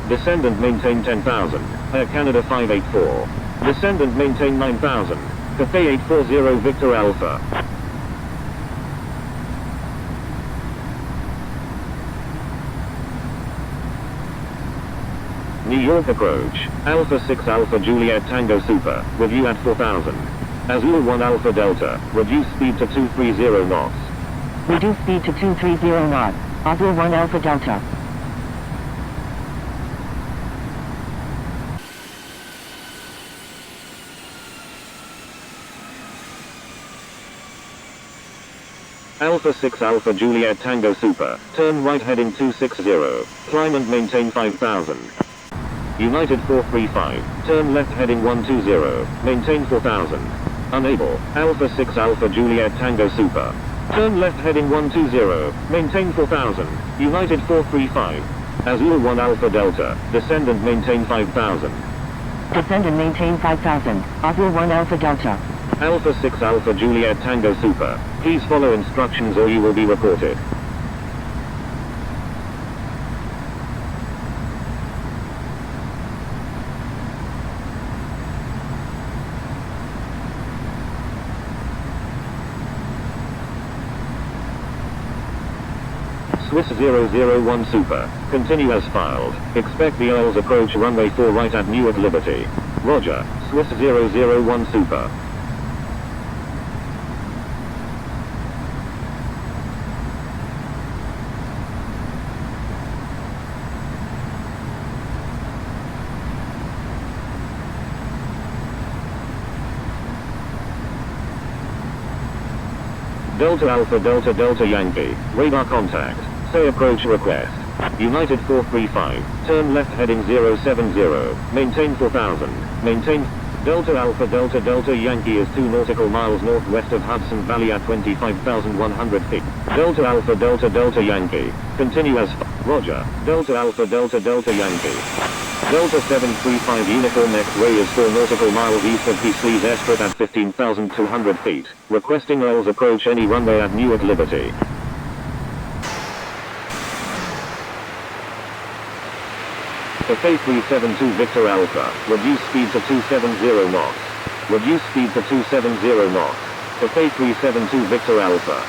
Descend and maintain 10,000. Air Canada 584. Descend and maintain 9,000. Cathay 840 Victor Alpha. New York approach. Alpha 6 Alpha Juliet Tango Super, with you at 4,000. Azul 1 Alpha Delta, reduce speed to 230 knots. Reduce speed to 230 knots. Azul 1 Alpha Delta. Alpha 6 Alpha Juliet Tango Super, turn right heading 260, climb and maintain 5,000. United 435, turn left heading 120, maintain 4,000. Unable, Alpha 6 Alpha Juliet Tango Super, turn left heading 120, maintain 4,000, United 435. Azul 1 Alpha Delta, descend and maintain 5,000. Descend and maintain 5,000, Azul 1 Alpha Delta. Alpha 6 Alpha Juliet Tango Super, please follow instructions or you will be reported. Swiss 001 Super, continue as filed. Expect the oils approach runway 4 right at Newark Liberty. Roger, Swiss 001 Super. Delta Alpha Delta Delta Yankee, radar contact, say approach request. United 435, turn left heading 070, maintain 4,000, maintain. Delta Alpha Delta Delta Yankee is 2 nautical miles northwest of Hudson Valley at 25,100 feet. Delta Alpha Delta Delta Yankee, continue as Roger, Delta Alpha Delta Delta Yankee. Delta 735 Uniform X-ray is 4 nautical miles east of Peasley's airstrip at 15,200 feet, requesting oils approach any runway at Newark Liberty. Cathay 372 Victor Alpha, reduce speed to 270 knots. Reduce speed to 270 knots. Cathay 372 Victor Alpha.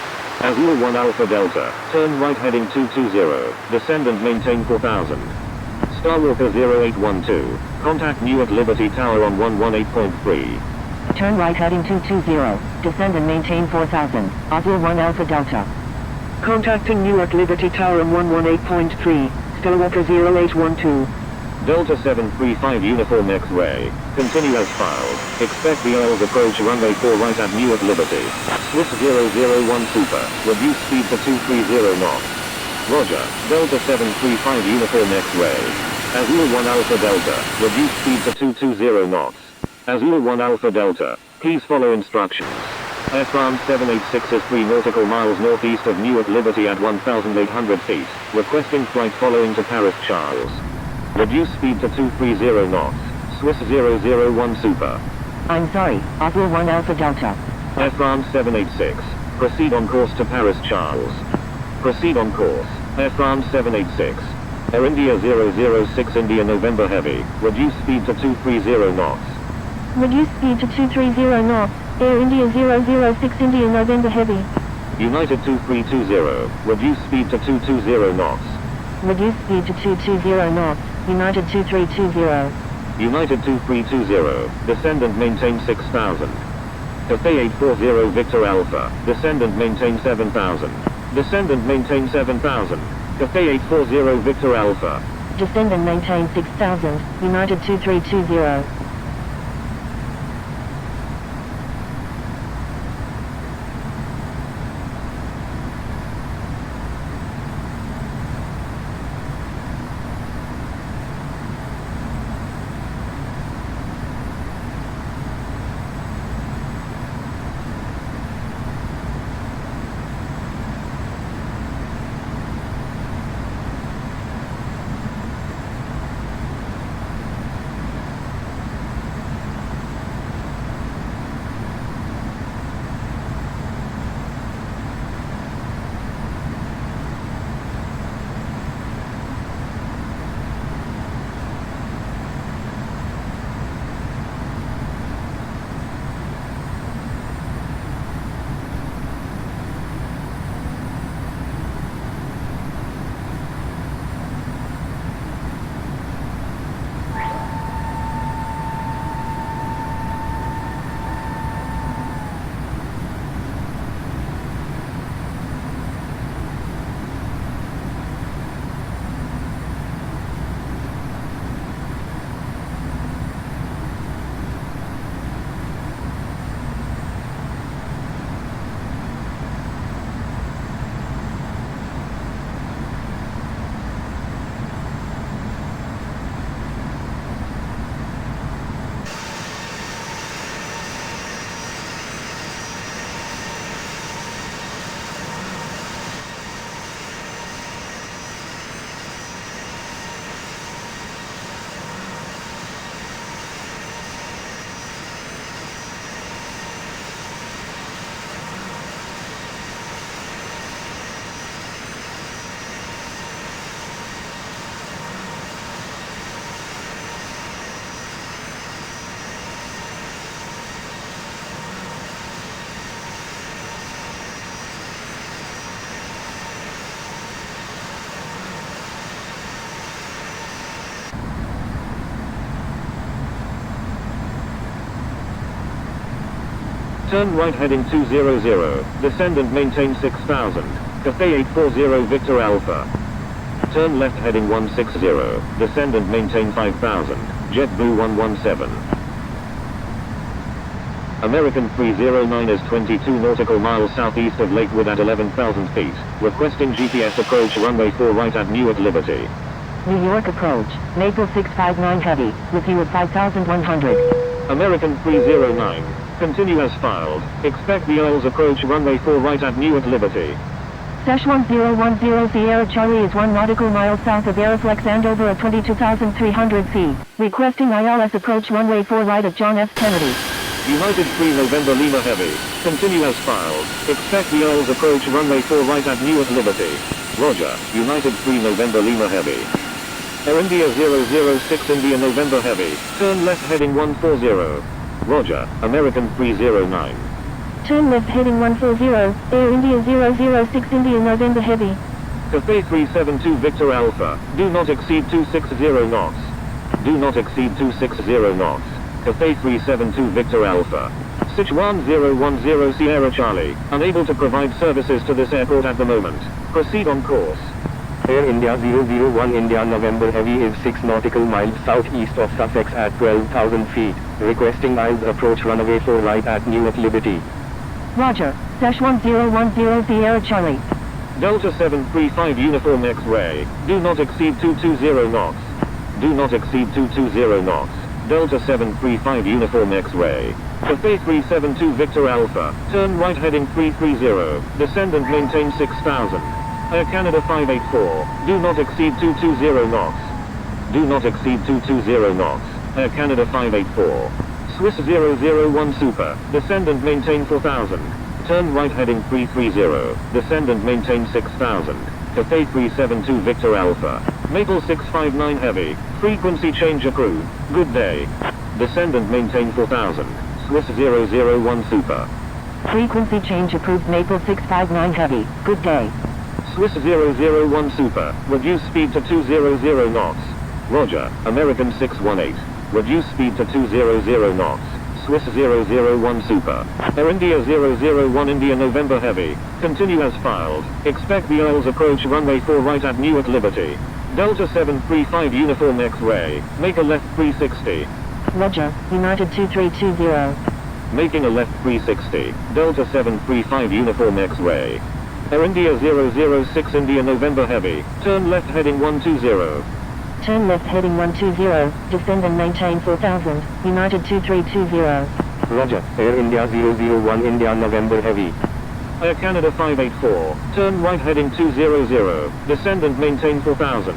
Azul 1 Alpha Delta, turn right heading 220, descend and maintain 4,000. Starwalker 0812, contact Newark Liberty Tower on 118.3. Turn right heading 220, descend and maintain 4,000, Azul 1 Alpha Delta. Contacting Newark Liberty Tower on 118.3, Starwalker 0812. Delta 735 Uniform X-ray, continue as filed. Expect the oils approach runway 4 right at Newark Liberty. Swiss 001 Super, reduce speed to 230 knots. Roger, Delta 735 Uniform X-ray. Azul 1 Alpha Delta, reduce speed to 220 knots. Azul 1 Alpha Delta, please follow instructions. Air France 786 is 3 nautical miles northeast of Newark Liberty at 1,800 feet, requesting flight following to Paris Charles. Reduce speed to 230 knots. Swiss 001 Super. I'm sorry, Azul 1 Alpha Delta. Air France 786, proceed on course to Paris Charles. Proceed on course. Air France 786. Air India 006 India November Heavy, reduce speed to 230 knots. Reduce speed to 230 knots. Air India 006 India November Heavy. United 2320, reduce speed to 220 knots. Reduce speed to 220 knots. United 2320. United 2320, descend and maintain 6,000. Cathay 840 Victor Alpha, descend and maintain 7,000. Descend and maintain 7,000. Cathay 840 Victor Alpha. Descend and maintain 6,000, United 2320. turn right heading 200, descend and maintain 6000, Cathay 840 Victor Alpha. Turn left heading 160, descend and maintain 5000, JetBlue 117. American 309 is 22 nautical miles southeast of Lakewood at 11,000 feet, requesting GPS approach runway 4 right at Newark Liberty. New York approach, Maple 659 heavy, with you at 5,100. American 309, continue as filed, expect the Isles approach runway 4 right at Newark Liberty. Dash 1010 Sierra Charlie is 1 nautical mile south of Aeroflex Andover at 22,300 feet, requesting ILS approach runway 4 right at John F. Kennedy. United 3 November Lima Heavy, continue as filed, expect the Isles approach runway 4 right at Newark Liberty. Roger, United 3 November Lima Heavy. Air India 006 India November Heavy, turn left heading 140. Roger, American 309. Turn left heading 140, Air India 006 India November Heavy. Cathay 372 Victor Alpha, do not exceed 260 knots. Do not exceed 260 knots. Cathay 372 Victor Alpha. Sichuan 010 Sierra Charlie, unable to provide services to this airport at the moment. Proceed on course. Air India 001 India November Heavy is 6 nautical miles southeast of Sussex at 12,000 feet, requesting ILS approach runway 4 right at Newark Liberty. Roger, Dash 1010 Sierra Charlie. Delta 735 Uniform X-Ray, do not exceed 220 knots. Do not exceed 220 knots. Delta 735 Uniform X-Ray. Cathay 372 Victor Alpha, turn right heading 330, descend and maintain 6000. Air Canada 584, do not exceed 220 knots. Do not exceed 220 knots. Air Canada 584. Swiss 001 Super, descend and maintain 4000. Turn right heading 330, descend and maintain 6000. Cathay 372 Victor Alpha. Maple 659 Heavy, frequency change approved, good day. Descend and maintain 4000. Swiss 001 Super. Frequency change approved Maple 659 heavy, good day. Swiss 001 Super, reduce speed to 200 knots. Roger, American 618, reduce speed to 200 knots. Swiss 001 Super. Air India 001 India November Heavy, continue as filed, expect the Isles approach runway 4 right at Newark Liberty. Delta 735 Uniform X-Ray, make a left 360. Roger, United 2320. Making a left 360, Delta 735 Uniform X-Ray. Air India 006 India November Heavy, turn left heading 120. Turn left heading 120, descend and maintain 4000, United 2320. Roger, Air India 001 India November Heavy. Air Canada 584, turn right heading 200, descend and maintain 4000.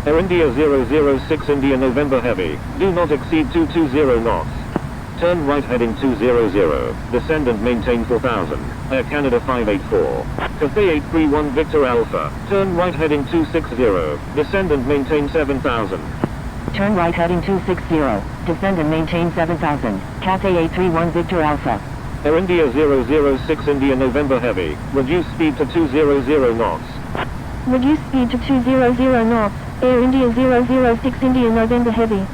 Air India 006 India November Heavy, do not exceed 220 knots. Turn right heading 200, descend and maintain 4000. Air Canada 584. Cathay 831 Victor Alpha, turn right heading 260, descend and maintain 7000. Turn right heading 260, descend and maintain 7000, Cathay 831 Victor Alpha. Air India 006 India November Heavy, reduce speed to 200 knots. Reduce speed to 200 knots, Air India 006 India November Heavy.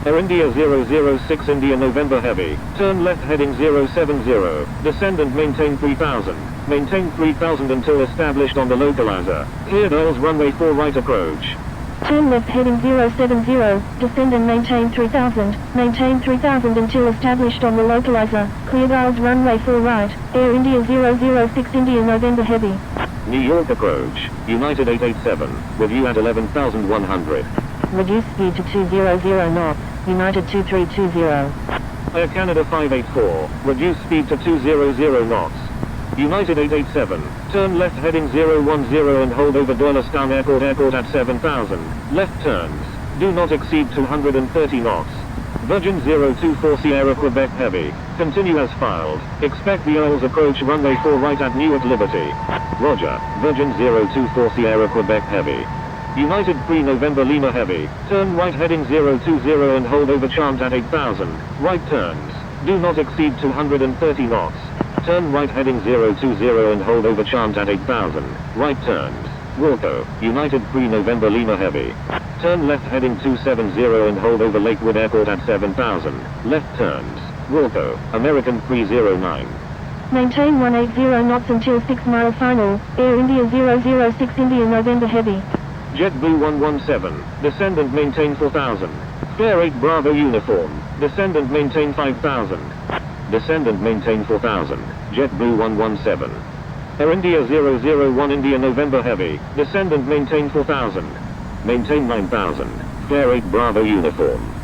Air India 006 India November Heavy, turn left heading 070, descend and maintain 3000. Maintain 3000 until established on the localizer. Cleared Isles runway 4 right approach. Turn left heading 070, descend and maintain 3000. Maintain 3000 until established on the localizer. Cleared Isles runway 4 right, Air India 006 India November Heavy. New York approach, United 887, with you at 11,100. Reduce speed to 200 knots, United 2320. Air Canada 584, reduce speed to 200 knots. United 887, turn left heading 010 and hold over Doylestown Airport at 7,000. Left turns, do not exceed 230 knots. Virgin 024 Sierra Quebec Heavy, continue as filed, expect the Isles approach runway 4 right at Newark Liberty. Roger, Virgin 024 Sierra Quebec Heavy. United 3 November Lima Heavy, turn right heading 020 and hold over Chant at 8,000. Right turns, do not exceed 230 knots. Turn right heading 020 and hold over Chant at 8,000. Right turns. Wilco, United 3 November Lima Heavy. Turn left heading 270 and hold over Lakewood Airport at 7,000. Left turns. Wilco, American 309. Maintain 180 knots until 6 mile final. Air India 006 India November Heavy. JetBlue 117, descend and maintain 4000. Flare 8 Bravo uniform, descend and maintain 5000. Descend and maintain 4000, JetBlue 117. Air India 001 India November Heavy, descend and maintain 4000. Maintain 9000, Flare 8 Bravo uniform.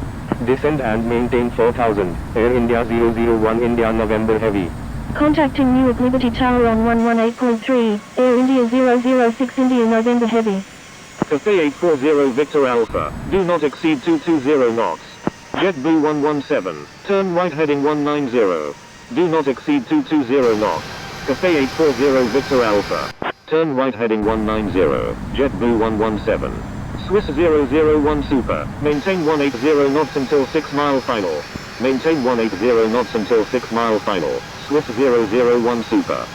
Descend and maintain 4000, Air India 001 India November Heavy. Contacting Newark Liberty Tower on 118.3, Air India 006 India November Heavy. Cathay 840 Victor Alpha, do not exceed 220 knots. JetBlue 117, turn right heading 190. Do not exceed 220 knots. Cathay 840 Victor Alpha, turn right heading 190. JetBlue 117. Swiss 001 Super, maintain 180 knots until 6 mile final. Maintain 180 knots until 6 mile final. Swiss 001 Super.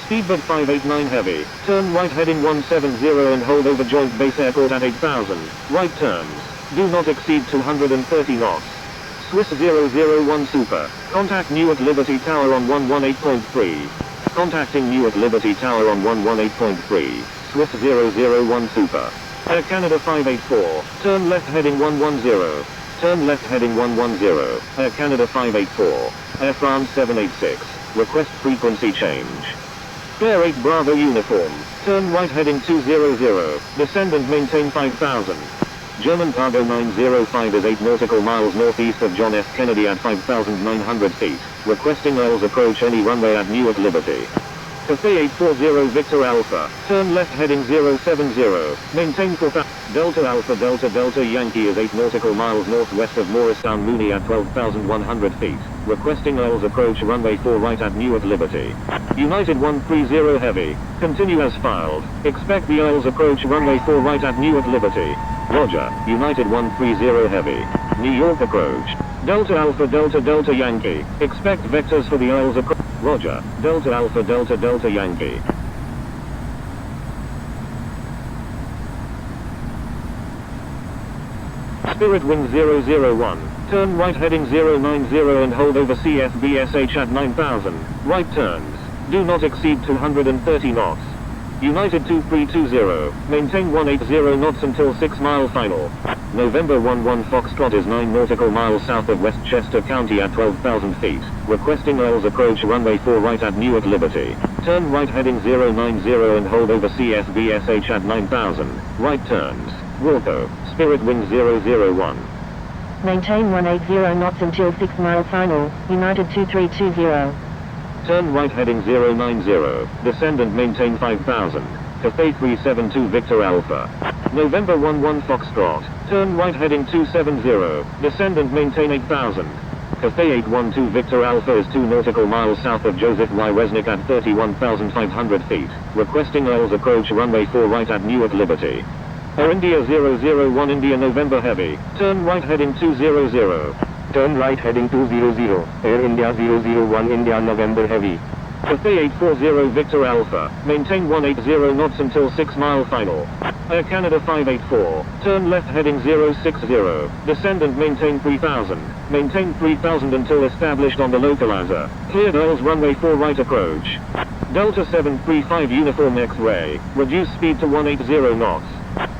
Speedbird 589 Heavy, turn right heading 170 and hold over Joint Base Airport at 8000. Right turns, do not exceed 230 knots. Swiss 001 Super, contact Newark Liberty Tower on 118.3. Contacting Newark Liberty Tower on 118.3, Swiss 001 Super. Air Canada 584, turn left heading 110. Turn left heading 110, Air Canada 584, Air France 786, request frequency change. Flare 8 Bravo uniform, turn right heading 200, descend and maintain 5000. German Cargo 905 is 8 nautical miles northeast of John F. Kennedy at 5,900 feet, requesting Earls approach any runway at Newark Liberty. Cathay 840 Victor Alpha, turn left heading 070, maintain 4000. Delta Alpha Delta Delta Yankee is 8 nautical miles northwest of Morristown Mooney at 12,100 feet, requesting Earls approach runway 4 right at Newark Liberty. United 130 Heavy, continue as filed, expect the Earls approach runway 4 right at Newark Liberty. Roger, United 130 Heavy, New York approach. Delta Alpha Delta Delta Yankee, expect vectors for the Earls approach. Roger, Delta Alpha Delta Delta Yankee. Spirit Wind 001, turn right heading 090 and hold over CFBSH at 9000, right turns, do not exceed 230 knots. United 2320, maintain 180 knots until 6 mile final. November 11 Foxtrot is 9 nautical miles south of Westchester County at 12,000 feet, requesting Earls approach runway 4 right at Newark Liberty. Turn right heading 090 and hold over CFBSH at 9000, right turns, Wilco, Spirit Wind 001. Maintain 180 knots until 6 mile final, United 2320. Turn right heading 090, descend and maintain 5000. Cathay 372 Victor Alpha. November 11 Foxtrot, turn right heading 270, descend and maintain 8000. Cathay 812 Victor Alpha is 2 nautical miles south of Joseph Y. Resnick at 31,500 feet, requesting Earls approach runway 4 right at Newark Liberty. Air India 001 India November Heavy, turn right heading 200. Turn right heading 200, Air India 001 India November Heavy. Cathay 840 Victor Alpha, maintain 180 knots until 6 mile final. Air Canada 584, turn left heading 060, descend and maintain 3000. Maintain 3000 until established on the localizer. Cleared Earls runway 4 right approach. Delta 735 Uniform X-ray, reduce speed to 180 knots.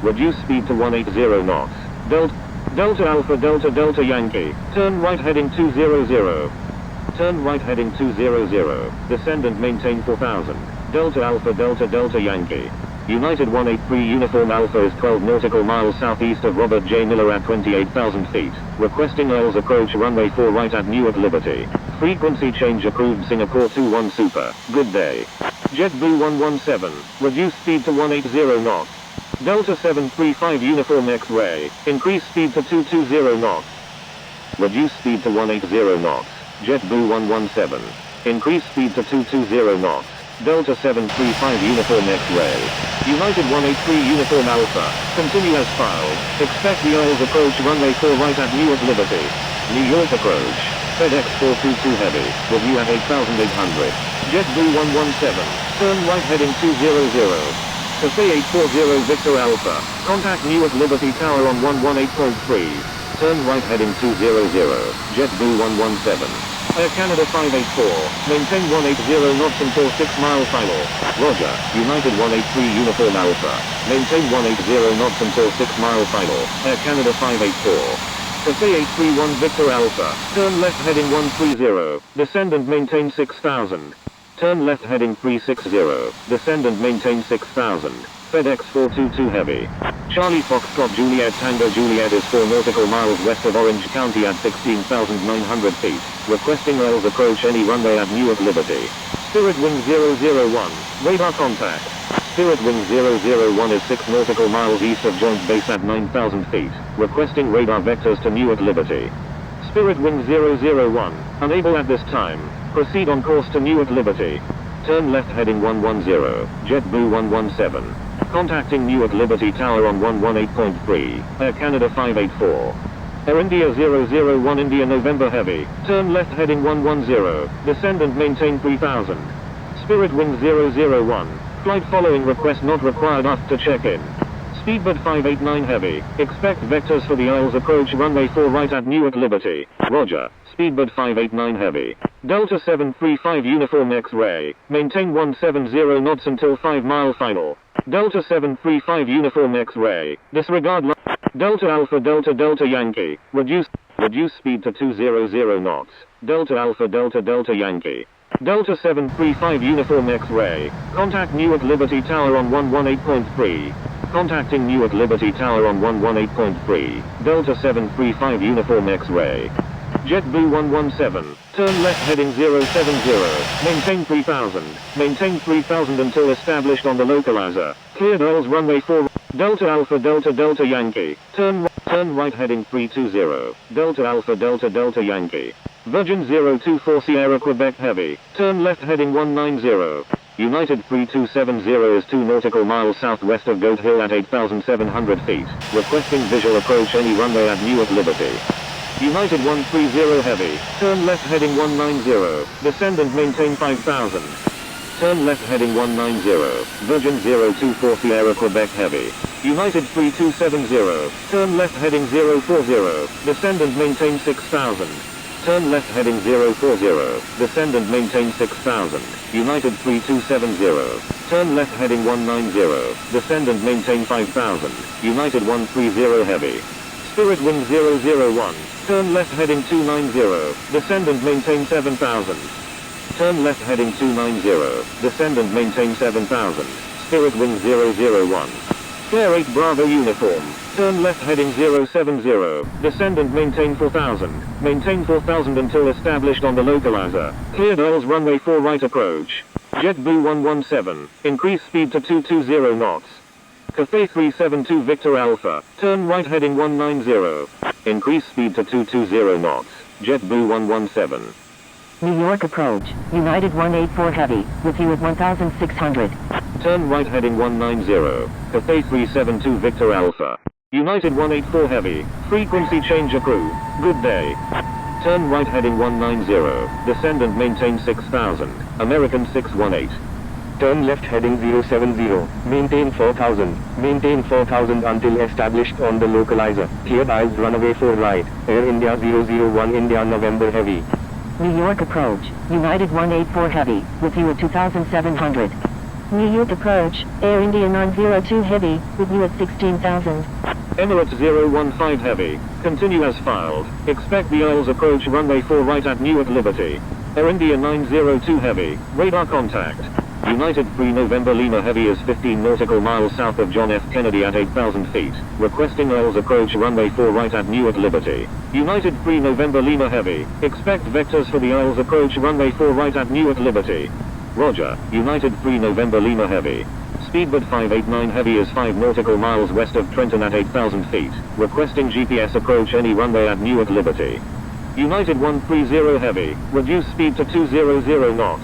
Reduce speed to 180 knots. Delta Alpha Delta Delta Yankee, turn right heading 200. Turn right heading 200, descend and maintain 4000. Delta Alpha Delta Delta Yankee. United 183 Uniform Alpha is 12 nautical miles southeast of Robert J. Miller at 28,000 feet, requesting Earls approach runway 4 right at Newark Liberty. Frequency change approved Singapore 21 Super, good day. JetBlue 117, reduce speed to 180 knots. Delta 735 Uniform X-ray, increase speed to 220 knots. Reduce speed to 180 knots. JetBlue 117, increase speed to 220 knots. Delta 735 Uniform X-ray. United 183 Uniform Alpha, continue as filed. Expect the Earls approach runway 4 right at Newark Liberty. New York approach. FedEx 422 Heavy, review at 8,800. JetBlue 117, turn right heading 200. Cathay 840 Victor Alpha, contact Newark Liberty Tower on 118.3. Turn right heading 200, JetBlue 117. Air Canada 584, maintain 180 knots until 6 mile final. Roger, United 183 Uniform Alpha, maintain 180 knots until 6 mile final. Air Canada 584. Cathay 831 Victor Alpha, turn left heading 130, descend and maintain 6000. Turn left heading 360, descend and maintain 6000. FedEx 422 Heavy. Charlie Foxtrot Juliet Tango Juliet is 4 nautical miles west of Orange County at 16,900 feet, requesting rails approach any runway at Newark Liberty. Spirit Wind 001, radar contact. Spirit Wind 001 is 6 nautical miles east of Joint Base at 9,000 feet, requesting radar vectors to Newark Liberty. Spirit Wind 001, unable at this time, proceed on course to Newark Liberty. Turn left heading 110, JetBlue 117. Contacting Newark Liberty Tower on 118.3, Air Canada 584. Air India 001 India November Heavy, turn left heading 110, descend and maintain 3000. Spirit Wind 001, flight following request not required after check-in. Speedbird 589 Heavy, expect vectors for the Isles approach runway 4 right at Newark Liberty. Roger, Speedbird 589 Heavy. Delta 735 Uniform X-Ray, maintain 170 knots until 5 mile final. Delta 735 Uniform X-Ray, disregard Delta Alpha Delta Delta Yankee, reduce speed to 200 knots. Delta Alpha Delta Delta Yankee. Delta 735 Uniform X-Ray, contact Newark Liberty Tower on 118.3. Contacting Newark Liberty Tower on 118.3, Delta 735 Uniform X-Ray. JetBlue 117, turn left heading 070, maintain 3000, maintain 3000 until established on the localizer, cleared Earls runway 4, Delta Alpha Delta Delta Yankee, turn right heading 320, Delta Alpha Delta Delta Yankee. Virgin 024 Sierra Quebec Heavy, turn left heading 190. United 3270 is 2 nautical miles southwest of Goat Hill at 8,700 feet, requesting visual approach any runway at Newark Liberty. United 130 Heavy, turn left heading 190, descend and maintain 5,000. Turn left heading 190, Virgin 024 Sierra Quebec Heavy. United 3270, turn left heading 040, descend and maintain 6,000. Turn left heading 040, descend and maintain 6000. United 3270, turn left heading 190, descend and maintain 5000. United 130 Heavy. Spirit Wind 001, turn left heading 290, descend and maintain 7000. Turn left heading 290, descend and maintain 7000. Spirit Wind 001. Flare 8 Bravo Uniform, turn left heading 070, descend and maintain 4000, maintain 4000 until established on the localizer, cleared Earls runway 4 right approach. JetBlue 117, increase speed to 220 knots. Cathay 372 Victor Alpha, turn right heading 190, increase speed to 220 knots. JetBlue 117. New York approach, United 184 Heavy, with you at 1,600. Turn right heading 190, Cathay 372 Victor Alpha. United 184 Heavy, frequency change approved, good day. Turn right heading 190, descend and maintain 6000, American 618. Turn left heading 070, maintain 4000 until established on the localizer, cleared Isles runway 4 right, Air India 001 India November Heavy. New York approach, United 184 Heavy, with you at 2,700. New York approach, Air India 902 Heavy, with you at 16,000. Emirates 015 Heavy, continue as filed, expect the Isles approach runway 4 right at Newark Liberty. Air India 902 Heavy, radar contact. United 3 November Lima Heavy is 15 nautical miles south of John F. Kennedy at 8,000 feet, requesting Isles approach runway 4 right at Newark Liberty. United 3 November Lima Heavy, expect vectors for the Isles approach runway 4 right at Newark Liberty. Roger, United 3 November Lima Heavy. Speedbird 589 Heavy is 5 nautical miles west of Trenton at 8,000 feet, requesting GPS approach any runway at Newark Liberty. United 130 Heavy, reduce speed to 200 knots.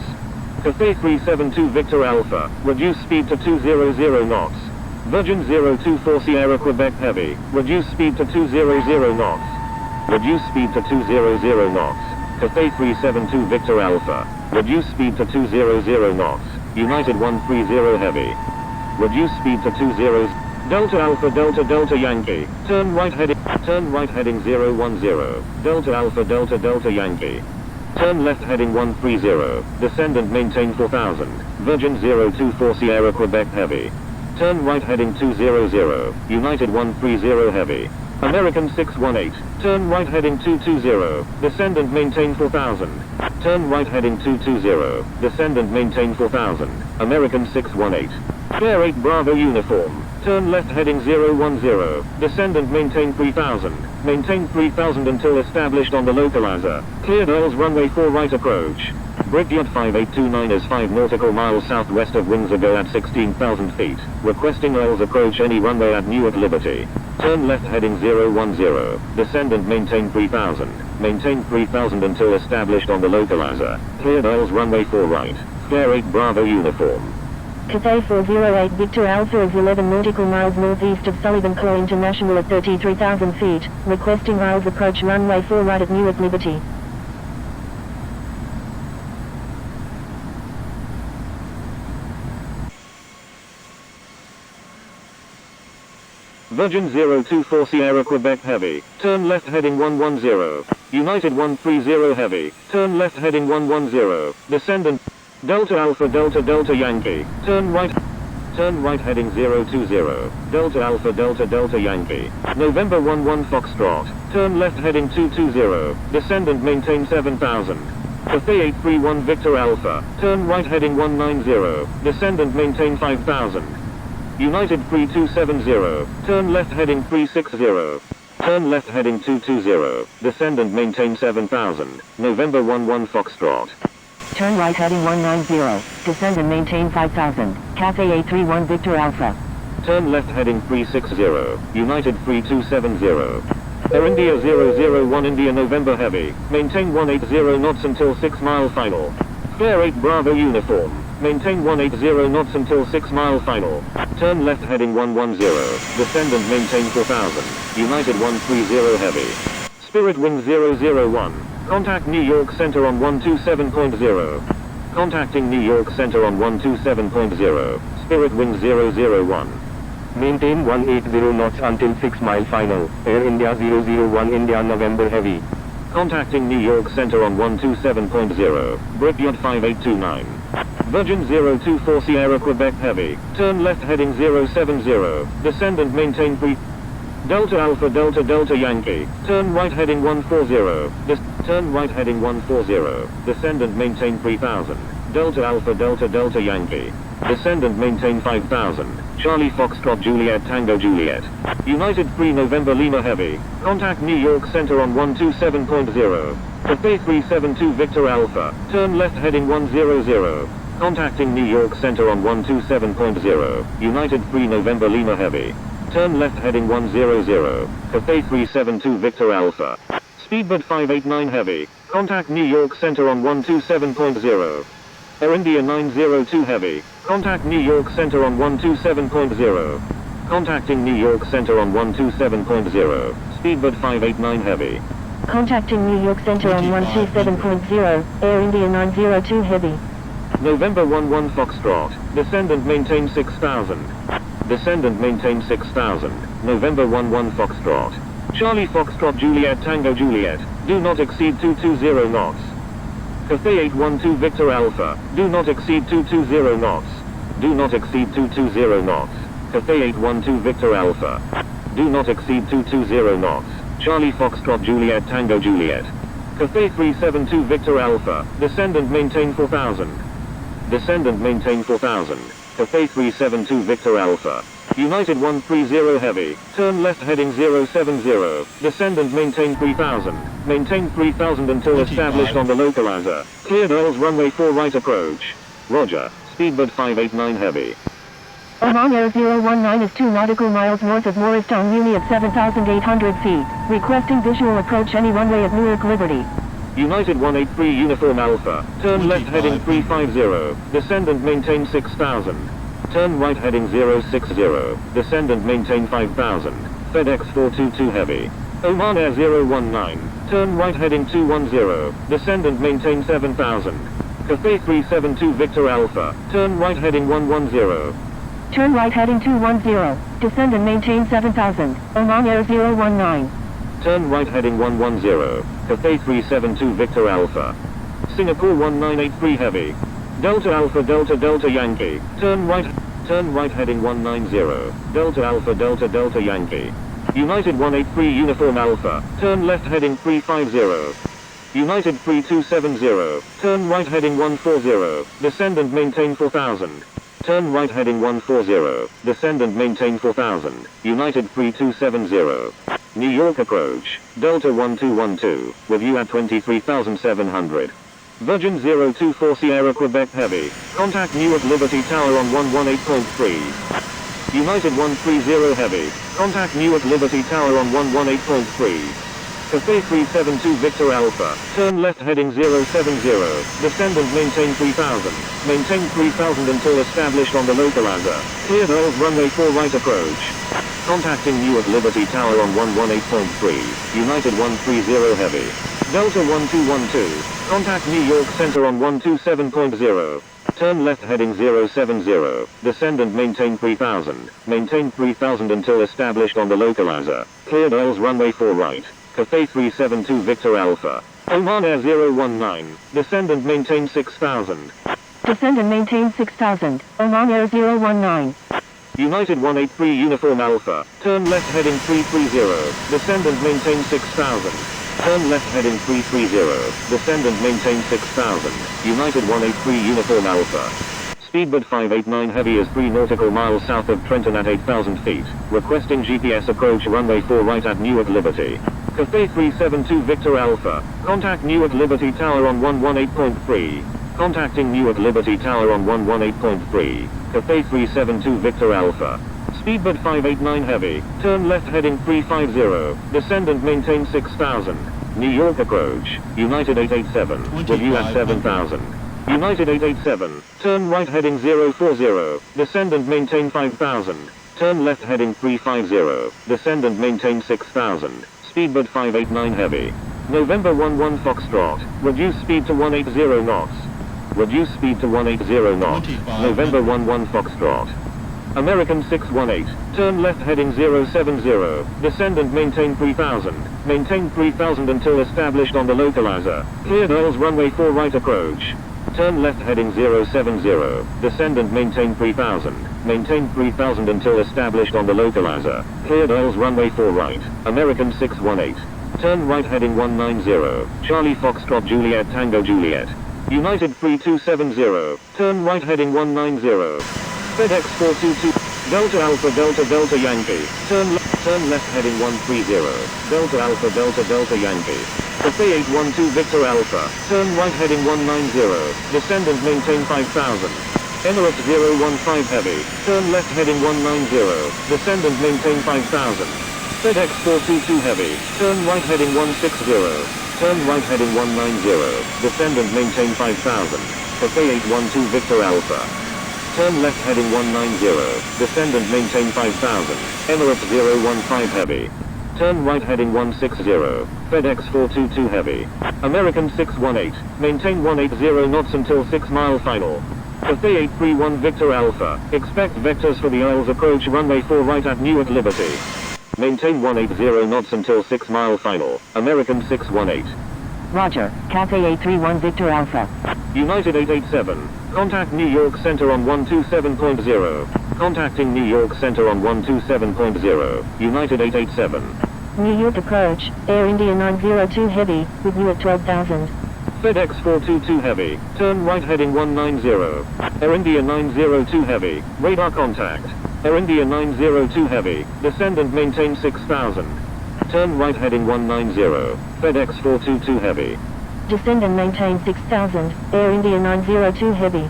Cathay 372 Victor Alpha, reduce speed to 200 knots. Virgin 024 Sierra Quebec Heavy, reduce speed to 200 knots. Reduce speed to 200 knots. Cathay 372 Victor Alpha, reduce speed to 200 knots. United 130 Heavy, reduce speed to 20. Delta Alpha Delta Delta Yankee, turn right heading 010. Delta Alpha Delta Delta Yankee. Turn left heading 130, descend and maintain 4000, Virgin 024 Sierra Quebec Heavy. Turn right heading 200, United 130 Heavy. American 618, turn right heading 220, descend and maintain 4000. Turn right heading 220, descend and maintain 4000, American 618. Air 8 Bravo Uniform, turn left heading 010, descend and maintain 3000. Maintain 3000 until established on the localizer. Cleared oils runway 4 right approach. Brigade 5829 is 5 nautical miles southwest of Windsor at 16,000 feet. Requesting oils approach any runway at Newark Liberty. Turn left heading 010, descend and maintain 3000. Maintain 3000 until established on the localizer. Cleared oils runway 4 right. Air 8 Bravo Uniform. Cathay 408 Victor Alpha is 11 nautical miles northeast of Sullivan Cor International at 33,000 feet, requesting oils approach runway 4 right at Newark Liberty. Virgin 024 Sierra Quebec Heavy, turn left heading 110. United 130 Heavy, turn left heading 110, descend and Delta Alpha Delta Delta Yankee, turn right heading 020, Delta Alpha Delta Delta Yankee, November 11 Foxtrot, turn left heading 220, descend and maintain 7000. Cathay 831 Victor Alpha, turn right heading 190, descend and maintain 5000. United 3270, turn left heading 360, turn left heading 220, descend and maintain 7000, November 11 Foxtrot. Turn right heading 190, descend and maintain 5000, Cathay 831 Victor Alpha. Turn left heading 360, United 3270. Air India 001 India November Heavy, maintain 180 knots until 6 mile final. Air 8 Bravo Uniform, maintain 180 knots until 6 mile final. Turn left heading 110, descend and maintain 4000, United 130 Heavy. Spirit Wind 001. Contact New York Center on 127.0. Contacting New York Center on 127.0. Spirit Wind 001. Maintain 180 knots until 6 mile final. Air India 001 India November Heavy. Contacting New York Center on 127.0. Brigade 5829. Virgin 024 Sierra Quebec Heavy. Turn left heading 070. Descend and maintain 3. Delta Alpha Delta Delta Yankee, turn right heading 140, turn right heading 140, descend and maintain 3000, Delta Alpha Delta Delta Yankee, descend and maintain 5000, Charlie Foxtrot Juliet Tango Juliet, United 3 November Lima Heavy, contact New York Center on 127.0, Cathay 372 Victor Alpha, turn left heading 100, contacting New York Center on 127.0, United 3 November Lima Heavy. Turn left heading 100, Cathay 372 Victor Alpha. Speedbird 589 Heavy, contact New York Center on 127.0. Air India 902 Heavy, contact New York Center on 127.0. Contacting New York Center on 127.0. Speedbird 589 Heavy. Contacting New York Center on 127.0, Air India 902 Heavy. November 11 Foxtrot, descend and maintain 6000. Descend and maintain 6000, November 11 Foxtrot. Charlie Foxtrot Juliet Tango Juliet, do not exceed 220 knots. Cathay 812 Victor Alpha, do not exceed 220 knots. Do not exceed 220 knots. Cathay 812 Victor Alpha, do not exceed 220 knots. Charlie Foxtrot Juliet Tango Juliet. Cathay 372 Victor Alpha, descend and maintain 4000. Descend and maintain 4000. Cathay 372 Victor Alpha. United 130 Heavy, turn left heading 070, descend and maintain 3000. Maintain 3000 until established on the localizer. Cleared oils runway 4 right approach. Roger, Speedbird 589 Heavy. Oman Air 019 is 2 nautical miles north of Morristown Uni at 7,800 feet, requesting visual approach any runway at Newark Liberty. United 183 Uniform Alpha, turn left heading 350, descend and maintain 6000. Turn right heading 060, descend and maintain 5000. FedEx 422 Heavy. Oman Air 019, turn right heading 210, descend and maintain 7000. Cathay 372 Victor Alpha, turn right heading 110. Turn right heading 210, descend and maintain 7000, Oman Air 019. Turn right heading 110, Cathay 372 Victor Alpha. Singapore 1983 heavy. Delta Alpha Delta Delta Yankee, turn right heading 190, Delta Alpha Delta Delta Yankee. United 183 Uniform Alpha, turn left heading 350. United 3270, turn right heading 140, descend and maintain 4000. Turn right heading 140, descend and maintain 4000, United 3270. New York approach, Delta 1212, with you at 23,700. Virgin 024 Sierra Quebec Heavy, contact Newark Liberty Tower on 118.3. United 130 Heavy, contact Newark Liberty Tower on 118.3. Cathay 372 Victor Alpha, turn left heading 070, descend and maintain 3000. Maintain 3000 until established on the localizer. Cleared Earls Runway 4 right approach. Contacting Newark Liberty Tower on 118.3, United 130 Heavy. Delta 1212, contact New York Center on 127.0. Turn left heading 070, descend and maintain 3000. Maintain 3000 until established on the localizer. Cleared Earls Runway 4 right. Cathay 372 Victor Alpha. Oman Air 019, descend and maintain 6000. Descend and maintain 6000, Oman Air 019. United 183 Uniform Alpha, turn left heading 330, descend and maintain 6000. Turn left heading 330, descend and maintain 6000, United 183 Uniform Alpha. Speedbird 589 Heavy is 3 nautical miles south of Trenton at 8,000 feet, requesting GPS approach runway 4 right at Newark Liberty. Cathay 372 Victor Alpha, contact Newark Liberty Tower on 118.3. Contacting Newark Liberty Tower on 118.3, Cathay 372 Victor Alpha. Speedbird 589 Heavy, turn left heading 350, descend and maintain 6000. New York approach, United 887, with you at 7000. United 887, turn right heading 040, descend and maintain 5000. Turn left heading 350, descend and maintain 6000. Speedbird 589 Heavy. November 11 Foxtrot, reduce speed to 180 knots. Reduce speed to 180 knots. November 11 Foxtrot. American 618, turn left heading 070, descend and maintain 3000. Maintain 3000 until established on the localizer. Cleared Earls Runway 4 right approach. Turn left heading 070, descend and maintain 3000. Maintain 3000 until established on the localizer. Cleared Earls Runway 4 right. American 618. Turn right heading 190, Charlie Foxtrot Juliet Tango Juliet. United 3270, turn right heading 190. FedEx 422, Delta Alpha Delta Delta Yankee, turn left heading 130, Delta Alpha Delta Delta Yankee. Cathay 812 Victor Alpha, turn right heading 190, descend and maintain 5000. Emirates 015 Heavy, turn left heading 190, descend and maintain 5000. FedEx 422 Heavy, turn right heading 160, turn right heading 190, descend and maintain 5000. Cathay 812 Victor Alpha. Turn left heading 190, descend and maintain 5000. Emirates 015 Heavy. Turn right heading 160, FedEx 422 Heavy. American 618, maintain 180 knots until 6 mile final. Cathay 831 Victor Alpha, expect vectors for the Isles approach runway 4 right at Newark Liberty. Maintain 180 knots until 6 mile final. American 618. Roger, Cathay 831 Victor Alpha. United 887, contact New York Center on 127.0. Contacting New York Center on 127.0, United 887. New York approach, Air India 902 Heavy, with you at 12,000. FedEx 422 Heavy, turn right heading 190. Air India 902 Heavy, radar contact. Air India 902 Heavy, descend and maintain 6000. Turn right heading 190, FedEx 422 Heavy. Descend and maintain 6000, Air India 902 Heavy.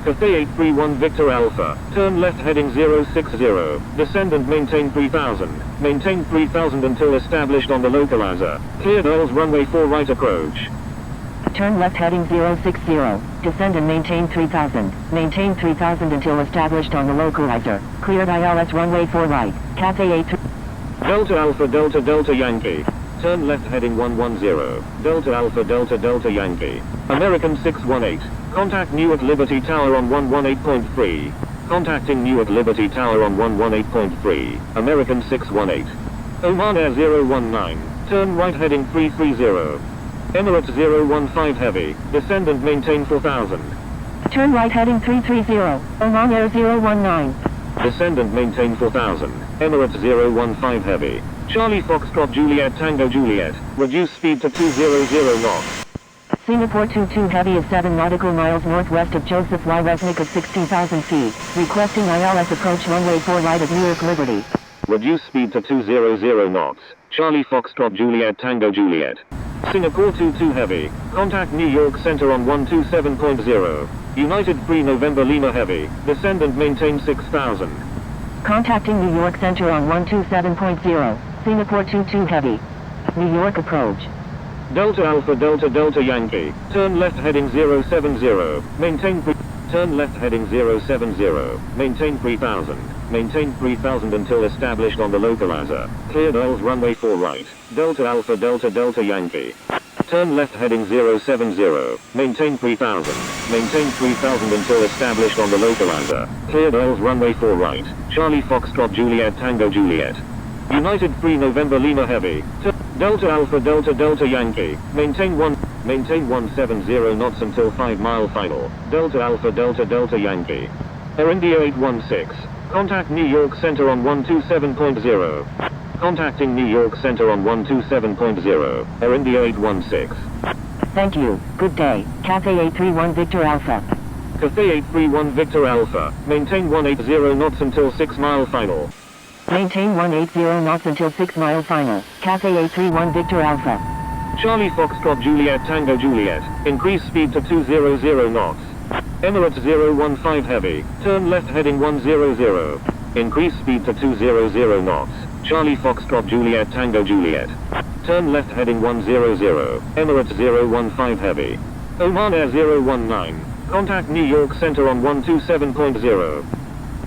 Cathay 831 Victor Alpha, turn left heading 060, descend and maintain 3000. Maintain 3000 until established on the localizer. Cleared Earls Runway 4 right approach. Turn left heading 060, descend and maintain 3000. Maintain 3000 until established on the localizer. Cleared ILS runway 4 right, Cathay 83. Delta Alpha Delta Delta Yankee. Turn left heading 110, Delta Alpha Delta Delta Yankee. American 618, contact Newark Liberty Tower on 118.3. Contacting Newark Liberty Tower on 118.3, American 618. Oman Air 019, turn right heading 330. Emirates 015 heavy, descend and maintain 4000. Turn right heading 330, Oman Air 019. Descend and maintain 4000. Emirates 015 heavy. Charlie Foxtrot Juliet Tango Juliet. Reduce speed to 200 knots. Singapore 22 heavy is 7 nautical miles northwest of Joseph Y. Resnick at 16,000 feet. Requesting ILS approach runway 4 right at Newark Liberty. Reduce speed to 200 knots. Charlie Foxtrot Juliet Tango Juliet. Singapore 22 heavy. Contact New York Center on 127.0. United 3 November Lima heavy. Descend and maintain 6000. Contacting New York Center on 127.0. Singapore 22 heavy. New York approach. Delta Alpha Delta Delta Yankee. Turn left heading 070. Maintain turn left heading 070. Maintain 3000. Maintain 3000 until established on the localizer. Cleared ILS runway 4 right. Delta Alpha Delta Delta Yankee. Turn left heading 070. Maintain 3000. Maintain 3000 until established on the localizer. Cleared ILS runway 4 right. Charlie Foxtrot Juliet Tango Juliet. United 3 November Lima heavy. Delta Alpha Delta Delta Yankee. Maintain 170 knots until 5 mile final. Delta Alpha Delta Delta Yankee. Air India 816. Contact New York Center on 127.0. Contacting New York Center on 127.0. Air India 816. Thank you. Good day. Cathay 831 Victor Alpha. Cathay 831 Victor Alpha. Maintain 180 knots until 6 mile final. Maintain 180 knots until 6 mile final. Cathay 831 Victor Alpha. Charlie Foxtrot Juliet Tango Juliet. Increase speed to 200 knots. Emirates 015 heavy. Turn left heading 100. Increase speed to 200 knots. Charlie Foxtrot Juliet Tango Juliet. Turn left heading 100. Emirates 015 heavy. Oman Air 019. Contact New York Center on 127.0.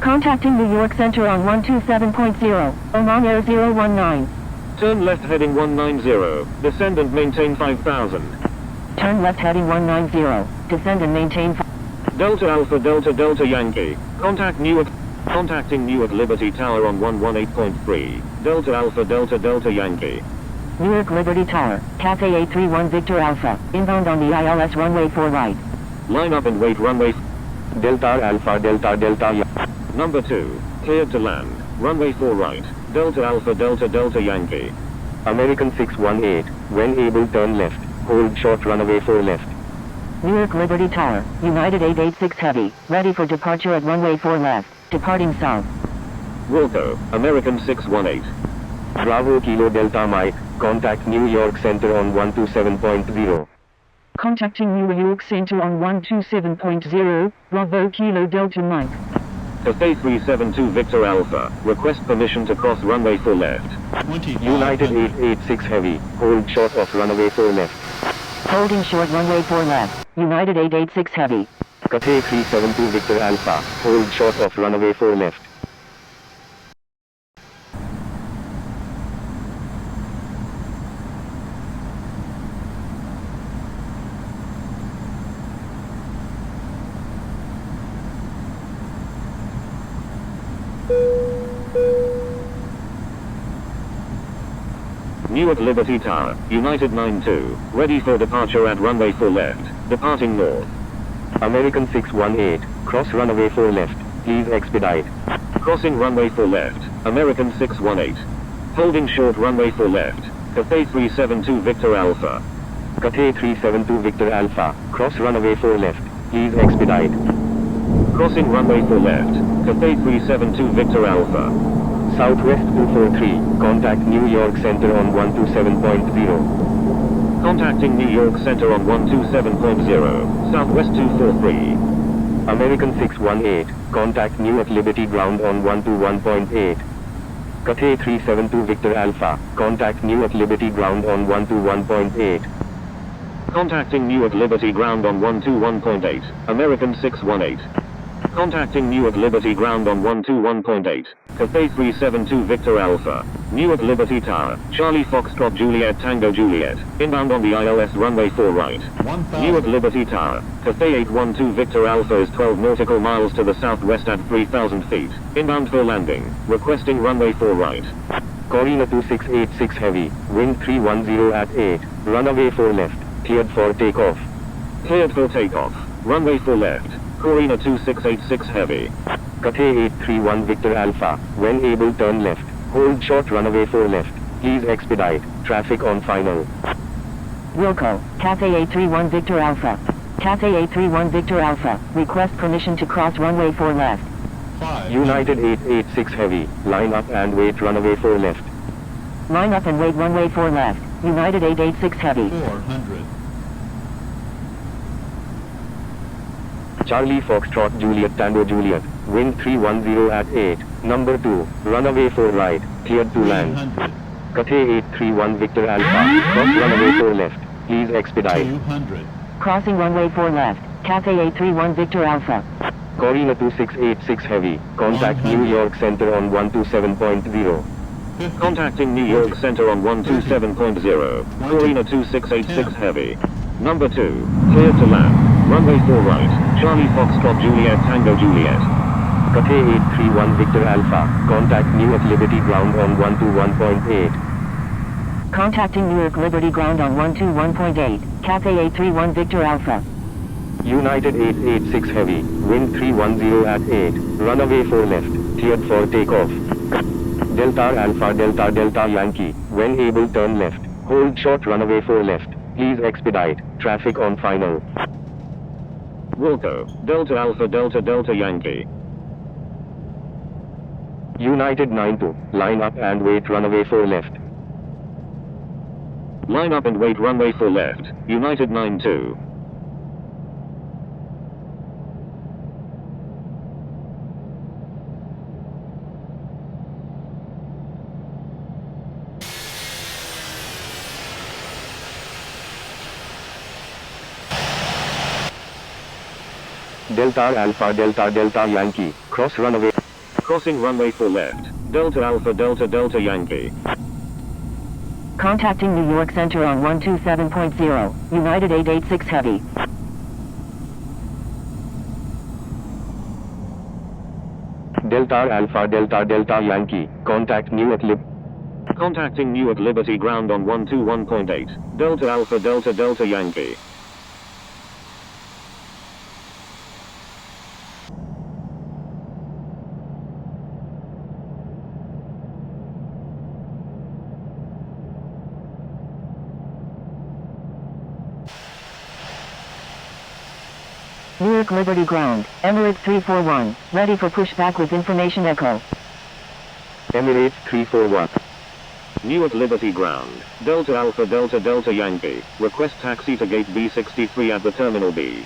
Contacting New York Center on 127.0. Oman Air 019. Turn left heading 190. Descend and maintain 5000. Turn left heading 190. Descend and maintain Delta Alpha Delta Delta Yankee. Contacting Newark Liberty Tower on 118.3. Delta Alpha Delta Delta Yankee. Newark Liberty Tower. Cathay 831 Victor Alpha. Inbound on the ILS runway 4 right. Line up and wait runway. Delta Alpha Delta Delta. Number 2. Cleared to land. Runway 4 right. Delta Alpha Delta Delta Yankee. American 618. When able turn left. Hold short runway 4 left. Newark Liberty Tower. United 886 heavy. Ready for departure at runway 4 left. Departing south. Wilco. American 618. Bravo Kilo Delta Mike. Contact New York Center on 127.0. Contacting New York Center on 127.0. Bravo Kilo Delta Mike. Cathay 372 Victor Alpha. Request permission to cross runway 4 left. United 886 heavy. Hold short of runway 4 left. Holding short runway 4 left. United 886 heavy. Cathay 372 Victor Alpha. Hold short of runway 4 left. Newark Liberty Tower, United 92, ready for departure at runway 4 left, departing north. American 618, cross runway 4 left, please expedite. Crossing runway 4 left, American 618. Holding short runway 4 left, Cathay 372 Victor Alpha. Cathay 372 Victor Alpha, cross runway 4 left, please expedite. Crossing runway 4 left, Cathay 372 Victor Alpha. Southwest 243, contact New York Center on 127.0. Contacting New York Center on 127.0, Southwest 243. American 618, contact Newark Liberty Ground on 121.8. Cathay 372 Victor Alpha, contact Newark Liberty Ground on 121.8. Contacting Newark Liberty Ground on 121.8, American 618. Contacting Newark Liberty Ground on 121.8, Cathay 372 Victor Alpha, Newark Liberty Tower, Charlie Foxtrot Juliet Tango Juliet, inbound on the ILS runway 4 right. Newark Liberty Tower, Cathay 812 Victor Alpha is 12 nautical miles to the southwest at 3,000 feet, inbound for landing, requesting runway 4 right. Corina 2686 heavy, wind 310 at 8, runway 4 left. Cleared for takeoff. Cleared for takeoff. Runway 4 left. Corina 2686 heavy. Cathay 831 Victor Alpha. When able turn left. Hold short runway 4 left. Please expedite. Traffic on final. Wilco, Cathay 831 Victor Alpha. Cathay 831 Victor Alpha. Request permission to cross runway 4 left. United 886 Heavy. Line up and wait runway 4 left. Line up and wait runway 4 left. United 886 Heavy. 400. Charlie Foxtrot Juliet Tango Juliet. Wind 310 at 8. Number 2. Runway 4 right. Cleared to land. 300. Cathay 831 Victor Alpha. Cross runway 4 left. Please expedite. 200. Crossing runway 4 left. Cathay 831 Victor Alpha. Corina 2686 Heavy. Contact New York Center on 127.0. 50. Contacting New York Center on 127.0. Corina 2686 heavy. Number 2. Cleared to land. Runway 4 right. Charlie Foxtrot Juliet Tango Juliet. Cathay 831 Victor Alpha. Contact Newark Liberty Ground on 121.8. Contacting Newark Liberty Ground on 121.8. Cathay 831 Victor Alpha. United 886 Heavy. Wind 310 at 8. Runway 4 left. Cleared for takeoff. Delta Alpha Delta Delta Yankee. When able turn left. Hold short runway 4 left. Please expedite. Traffic on final. Wilco, Delta Alpha Delta Delta Yankee. United 92. Line up and wait runway 4 left. Line up and wait runway 4 left. United 92. Delta Alpha Delta Delta Yankee. Cross runway. Crossing runway 4 left. Delta Alpha Delta Delta Yankee. Contacting New York Center on 127.0. United 886 Heavy. Delta Alpha Delta Delta Yankee. Contact Newark Contacting Newark Liberty Ground on 121.8. Delta Alpha Delta Delta Yankee. Newark Liberty Ground, Emirates 341, ready for pushback with information echo. Emirates 341. Newark Liberty Ground. Delta Alpha Delta Delta Yankee. Request taxi to gate B63 at the Terminal B.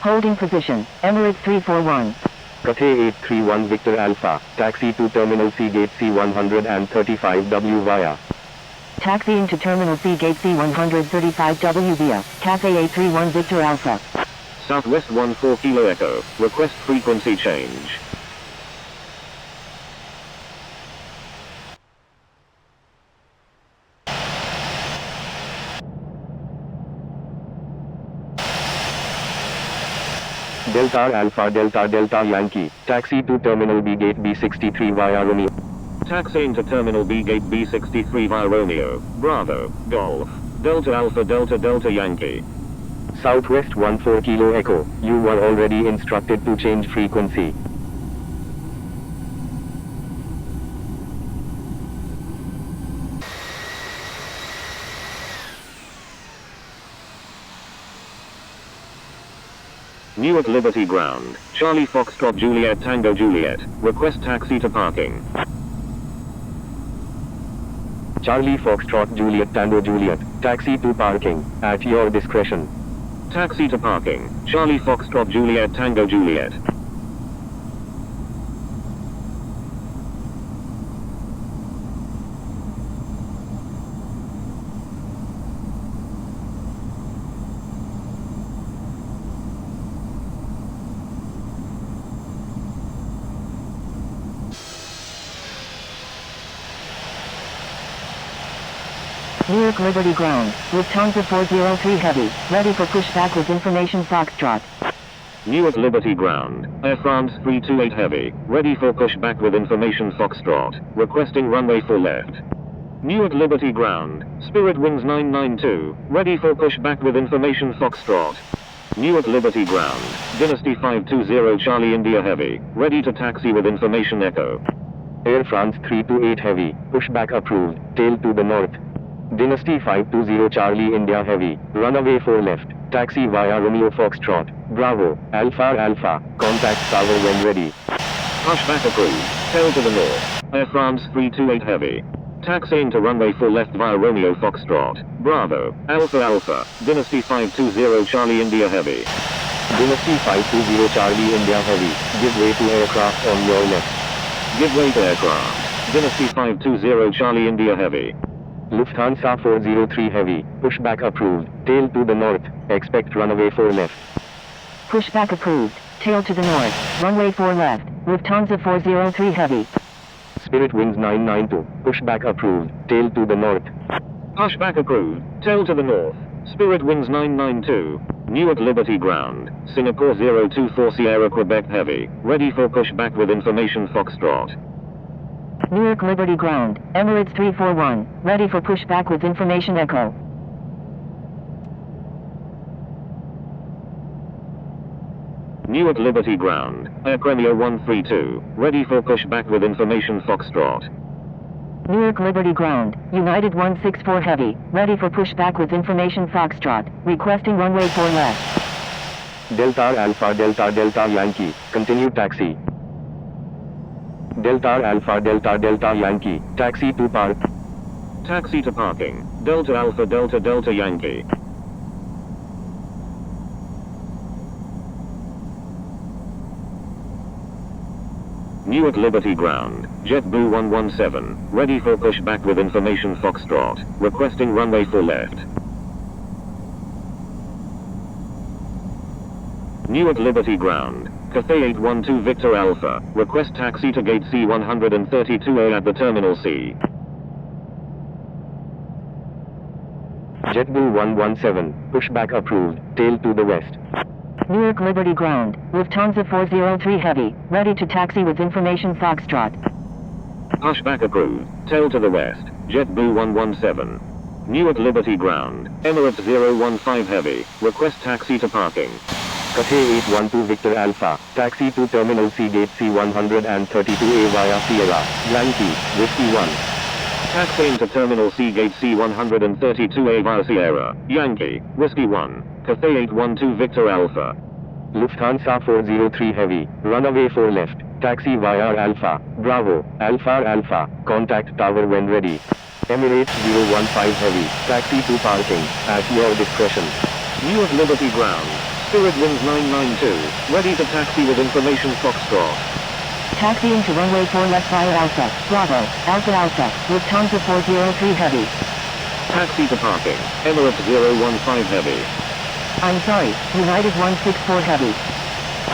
Holding position, Emirates 341. Cathay 831 Victor Alpha. Taxi to Terminal C gate C135W via. Taxiing to Terminal C gate C135W via, Cathay 831 Victor Alpha. Southwest 14 Kilo Echo. Request frequency change. Delta Alpha Delta Delta Yankee. Taxi to Terminal B gate B63 via Romeo. Taxiing to Terminal B gate B63 via Romeo. Bravo. Golf. Delta Alpha Delta Delta Yankee. Southwest 14 Kilo Echo. You were already instructed to change frequency. Newark Liberty Ground. Charlie Foxtrot Juliet Tango Juliet. Request taxi to parking. Charlie Foxtrot Juliet Tango Juliet. Taxi to parking. At your discretion. Taxi to parking. Charlie Foxtrot Juliet Tango Juliet. Newark Liberty Ground, Lufthansa 403 Heavy, ready for pushback with information Foxtrot. Newark Liberty Ground. Air France 328 Heavy. Ready for pushback with information Foxtrot. Requesting runway 4 left. Newark Liberty Ground, Spirit Winds 992, ready for pushback with information Foxtrot. Newark Liberty Ground, Dynasty 520 Charlie India Heavy, ready to taxi with information Echo. Air France 328 Heavy, pushback approved, tail to the north. Dynasty 520 Charlie India Heavy, runaway 4 left, taxi via Romeo Foxtrot, Bravo, Alpha Alpha, contact tower when ready. Pushback approved, tail to the north, Air France 328 Heavy. Taxiing to runway 4 left via Romeo Foxtrot, Bravo, Alpha Alpha, Dynasty 520 Charlie India Heavy. Dynasty 520 Charlie India Heavy, give way to aircraft on your left. Give way to aircraft, Dynasty 520 Charlie India Heavy. Lufthansa 403 Heavy, pushback approved, tail to the north, expect runway 4 left. Pushback approved, tail to the north, runway 4 left, Lufthansa 403 Heavy. Spirit Winds 992, pushback approved, tail to the north. Pushback approved, tail to the north, Spirit Winds 992, Newark Liberty Ground, Singapore 024 Sierra Quebec Heavy, ready for pushback with information Foxtrot. Newark Liberty Ground, Emirates 341, ready for pushback with information Echo. Newark Liberty Ground, Air Premier 132, ready for pushback with information Foxtrot. Newark Liberty Ground, United 164 Heavy, ready for pushback with information Foxtrot, requesting runway 4 left. Delta Alpha Delta Delta Yankee, continue taxi. Delta Alpha Delta Delta Yankee, taxi to park. Taxi to parking, Delta Alpha Delta Delta Yankee. Newark Liberty Ground, JetBlue 117, ready for pushback with information Foxtrot, requesting runway 4 left. Newark Liberty Ground, Cathay 812 Victor Alpha, request taxi to gate C132A at the Terminal C. JetBlue 117, pushback approved, tail to the west. Newark Liberty Ground, Lufthansa 403 Heavy, ready to taxi with information Foxtrot. Pushback approved, tail to the west, JetBlue 117. Newark Liberty Ground, Emirates 015 Heavy, request taxi to parking. Cathay 812 Victor Alpha, taxi to Terminal C gate C132A via Sierra, Yankee, Whiskey 1. Taxiing to Terminal C gate C132A via Sierra, Yankee, Whiskey 1. Cathay 812 Victor Alpha. Lufthansa 403 Heavy, runway 4 left, taxi via Alpha, Bravo, Alpha Alpha, contact tower when ready. Emirates 015 Heavy, taxi to parking, at your discretion. Newark Liberty Ground, Spirit Winds 992, ready to taxi with information Foxtrot. Taxiing to runway 4 left via Alpha, Bravo, Alpha Alpha, Lufthansa 403 Heavy. Taxi to parking, Emirates 015 Heavy. I'm sorry, United 164 Heavy.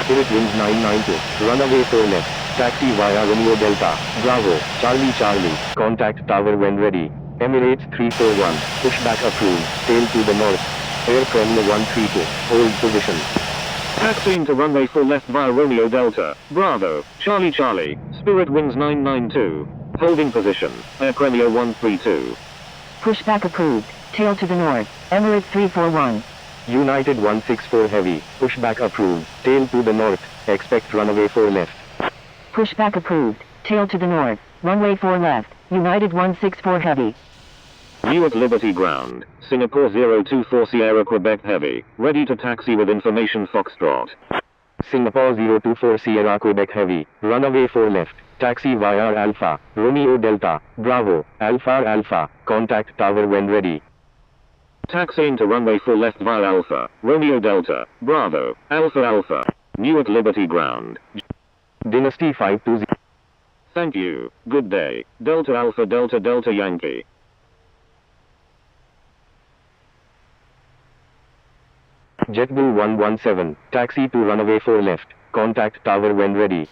Spirit Winds 992, runway 4 left, taxi via Romeo Delta, Bravo, Charlie Charlie, contact tower when ready. Emirates 341, pushback approved, tail to the north. Air Premier 132, hold position. Taxiing to runway 4 left via Romeo Delta, Bravo, Charlie Charlie, Spirit Winds 992, holding position, Air Premier 132. Pushback approved, tail to the north, Emirates 341. United 164 Heavy, pushback approved, tail to the north, expect runway 4 left. Pushback approved, tail to the north, runway 4 left, United 164 Heavy. Newark Liberty Ground, Singapore 024 Sierra Quebec Heavy, ready to taxi with information Foxtrot. Singapore 024 Sierra Quebec Heavy, runway 4 left, taxi via Alpha, Romeo Delta, Bravo, Alpha Alpha, contact tower when ready. Taxiing to runway 4 left via Alpha, Romeo Delta, Bravo, Alpha Alpha, Newark Liberty Ground. Dynasty 520. Thank you, good day, Delta Alpha Delta Delta Yankee. JetBlue 117, taxi to runway 4 left, contact tower when ready.